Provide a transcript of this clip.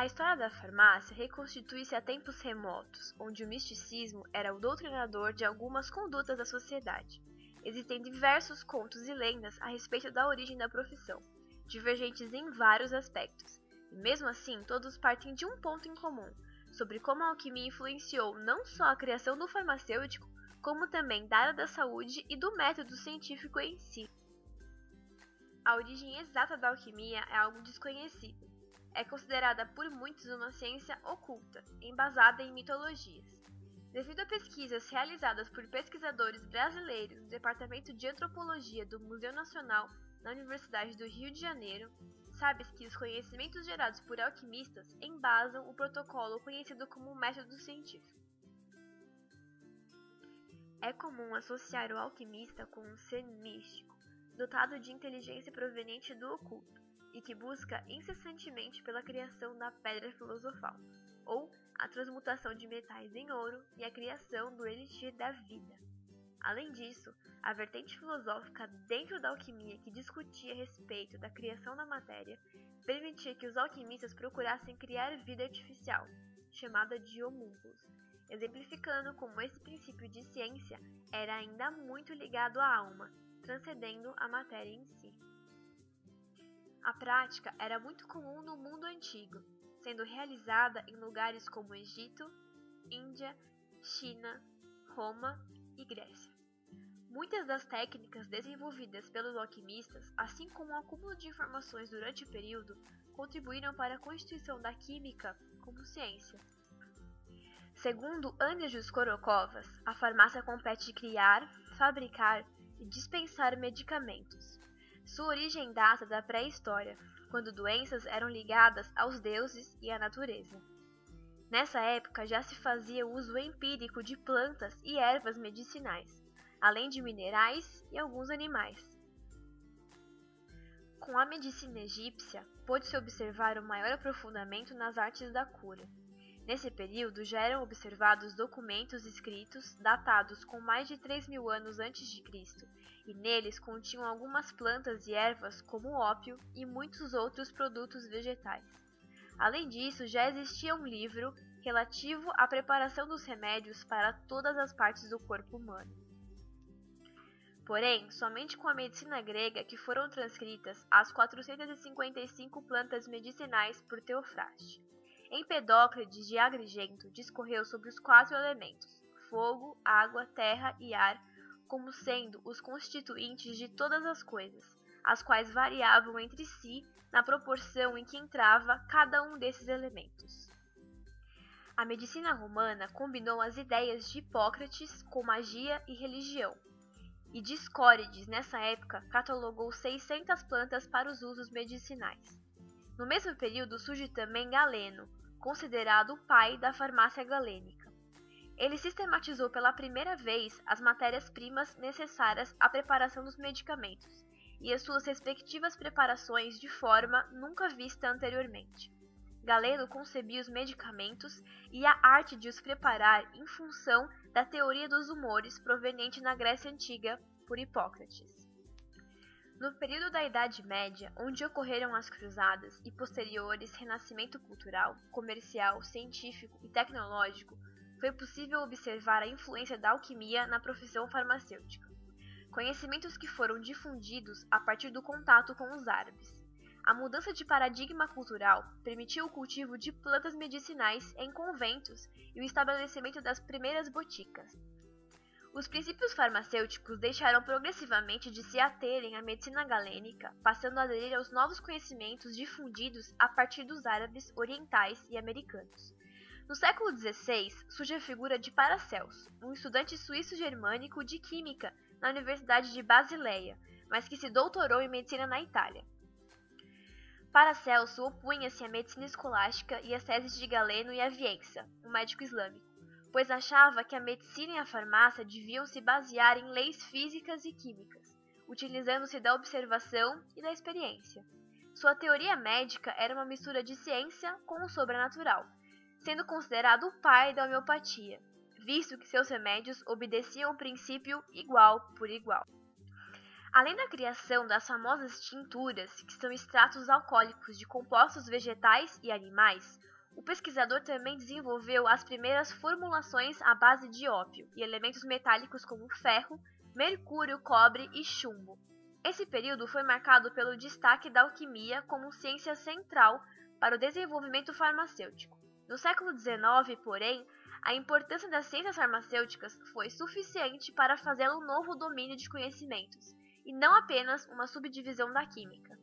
A história da farmácia reconstitui-se a tempos remotos, onde o misticismo era o doutrinador de algumas condutas da sociedade. Existem diversos contos e lendas a respeito da origem da profissão, divergentes em vários aspectos, e mesmo assim todos partem de um ponto em comum, sobre como a alquimia influenciou não só a criação do farmacêutico, como também da área da saúde e do método científico em si. A origem exata da alquimia é algo desconhecido. É considerada por muitos uma ciência oculta, embasada em mitologias. Devido a pesquisas realizadas por pesquisadores brasileiros do Departamento de Antropologia do Museu Nacional na Universidade do Rio de Janeiro, sabe-se que os conhecimentos gerados por alquimistas embasam o protocolo conhecido como método científico. É comum associar o alquimista com um ser místico, dotado de inteligência proveniente do oculto, e que busca incessantemente pela criação da pedra filosofal, ou a transmutação de metais em ouro e a criação do elixir da vida. Além disso, a vertente filosófica dentro da alquimia que discutia a respeito da criação da matéria permitia que os alquimistas procurassem criar vida artificial, chamada de homúnculos, exemplificando como esse princípio de ciência era ainda muito ligado à alma, transcendendo a matéria em si. A prática era muito comum no mundo antigo, sendo realizada em lugares como Egito, Índia, China, Roma e Grécia. Muitas das técnicas desenvolvidas pelos alquimistas, assim como o acúmulo de informações durante o período, contribuíram para a constituição da química como ciência. Segundo Andrejus Korokovas, a farmácia compete em criar, fabricar e dispensar medicamentos. Sua origem data da pré-história, quando doenças eram ligadas aos deuses e à natureza. Nessa época já se fazia uso empírico de plantas e ervas medicinais, além de minerais e alguns animais. Com a medicina egípcia, pôde-se observar o maior aprofundamento nas artes da cura. Nesse período já eram observados documentos escritos datados com mais de 3.000 anos antes de Cristo, e neles continham algumas plantas e ervas como o ópio e muitos outros produtos vegetais. Além disso, já existia um livro relativo à preparação dos remédios para todas as partes do corpo humano. Porém, somente com a medicina grega que foram transcritas as 455 plantas medicinais por Teofraste. Empedócrates de Agrigento discorreu sobre os 4 elementos, fogo, água, terra e ar, como sendo os constituintes de todas as coisas, as quais variavam entre si na proporção em que entrava cada um desses elementos. A medicina romana combinou as ideias de Hipócrates com magia e religião, e Discórides, nessa época, catalogou 600 plantas para os usos medicinais. No mesmo período surge também Galeno, considerado o pai da farmácia galênica. Ele sistematizou pela primeira vez as matérias-primas necessárias à preparação dos medicamentos e as suas respectivas preparações de forma nunca vista anteriormente. Galeno concebia os medicamentos e a arte de os preparar em função da teoria dos humores proveniente na Grécia Antiga por Hipócrates. No período da Idade Média, onde ocorreram as cruzadas e posteriores renascimento cultural, comercial, científico e tecnológico, foi possível observar a influência da alquimia na profissão farmacêutica. Conhecimentos que foram difundidos a partir do contato com os árabes. A mudança de paradigma cultural permitiu o cultivo de plantas medicinais em conventos e o estabelecimento das primeiras boticas. Os princípios farmacêuticos deixaram progressivamente de se aterem à medicina galênica, passando a aderir aos novos conhecimentos difundidos a partir dos árabes, orientais e americanos. No século XVI, surge a figura de Paracelso, um estudante suíço-germânico de química na Universidade de Basileia, mas que se doutorou em medicina na Itália. Paracelso opunha-se à medicina escolástica e às teses de Galeno e Aviença, um médico islâmico, pois achava que a medicina e a farmácia deviam se basear em leis físicas e químicas, utilizando-se da observação e da experiência. Sua teoria médica era uma mistura de ciência com o sobrenatural, sendo considerado o pai da homeopatia, visto que seus remédios obedeciam o princípio igual por igual. Além da criação das famosas tinturas, que são extratos alcoólicos de compostos vegetais e animais, O pesquisador também desenvolveu as primeiras formulações à base de ópio e elementos metálicos como ferro, mercúrio, cobre e chumbo. Esse período foi marcado pelo destaque da alquimia como ciência central para o desenvolvimento farmacêutico. No século XIX, porém, a importância das ciências farmacêuticas foi suficiente para fazê-lo um novo domínio de conhecimentos, e não apenas uma subdivisão da química.